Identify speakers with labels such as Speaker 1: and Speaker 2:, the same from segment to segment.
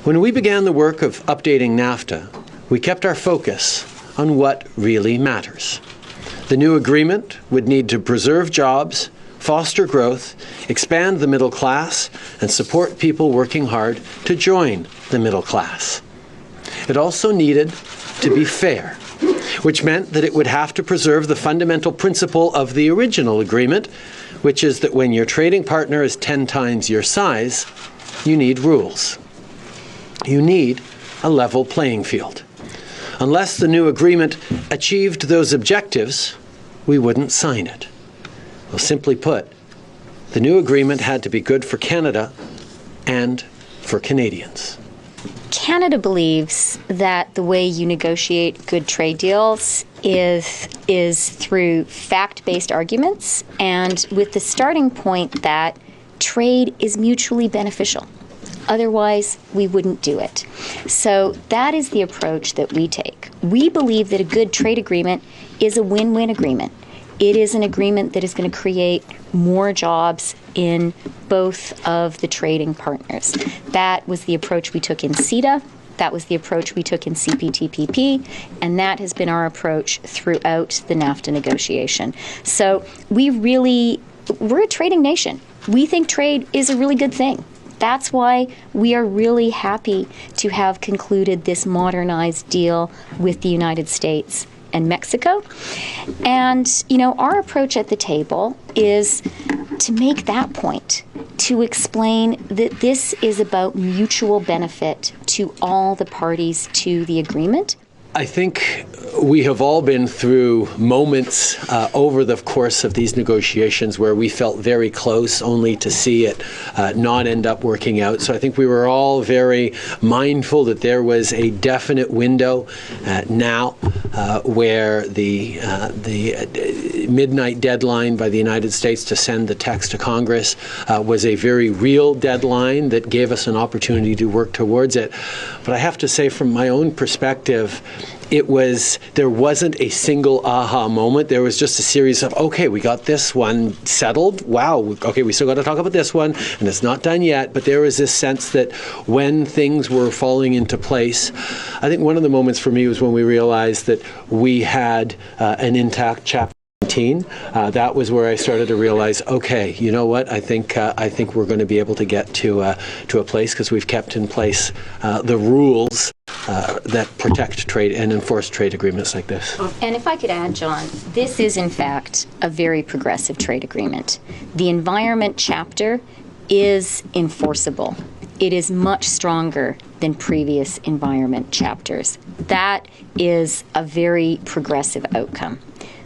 Speaker 1: When we began the work of updating NAFTA, we kept our focus on what really matters. The new agreement would need to preserve jobs, foster growth, expand the middle class, and support people working hard to join the middle class. It also needed to be fair, which meant that it would have to preserve the fundamental principle of the original agreement, which is that when your trading partner is 10 times your size, you need rules. You need a level playing field. Unless the new agreement achieved those objectives, we wouldn't sign it. Well, simply put, the new agreement had to be good for Canada and for Canadians.
Speaker 2: Canada believes that the way you negotiate good trade deals is through fact-based arguments and with the starting point that trade is mutually beneficial. Otherwise, we wouldn't do it. So that is the approach that we take. We believe that a good trade agreement is a win-win agreement. It is an agreement that is going to create more jobs in both of the trading partners. That was the approach we took in CETA. That was the approach we took in CPTPP, and that has been our approach throughout the NAFTA negotiation. So we're a trading nation. We think trade is a really good thing. That's why we are really happy to have concluded this modernized deal with the United States and Mexico. And, our approach at the table is to make that point, to explain that this is about mutual benefit to all the parties to the agreement.
Speaker 1: I think we have all been through moments over the course of these negotiations where we felt very close only to see it not end up working out. So I think we were all very mindful that there was a definite window now where the midnight deadline by the United States to send the text to Congress was a very real deadline that gave us an opportunity to work towards it. But I have to say, from my own perspective, there wasn't a single aha moment. There was just a series of, okay, we got this one settled. Wow, okay, we still got to talk about this one, and it's not done yet. But there was this sense that when things were falling into place, I think one of the moments for me was when we realized that we had an intact chapter. That was where I started to realize, okay, you know what? I think we're going to be able to get to a place because we've kept in place the rules that protect trade and enforce trade agreements like this.
Speaker 2: And if I could add, John, this is in fact a very progressive trade agreement. The environment chapter is enforceable. It is much stronger than previous environment chapters. That is a very progressive outcome.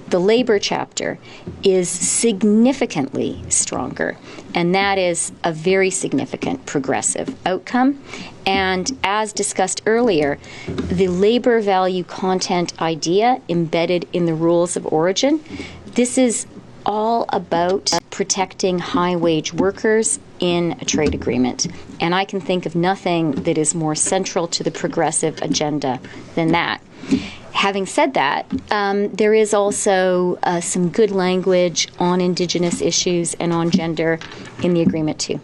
Speaker 2: The labor chapter is significantly stronger, and that is a very significant progressive outcome. And as discussed earlier, the labor value content idea embedded in the rules of origin, this is all about protecting high-wage workers in a trade agreement. And I can think of nothing that is more central to the progressive agenda than that. Having said that, there is also some good language on Indigenous issues and on gender in the agreement too.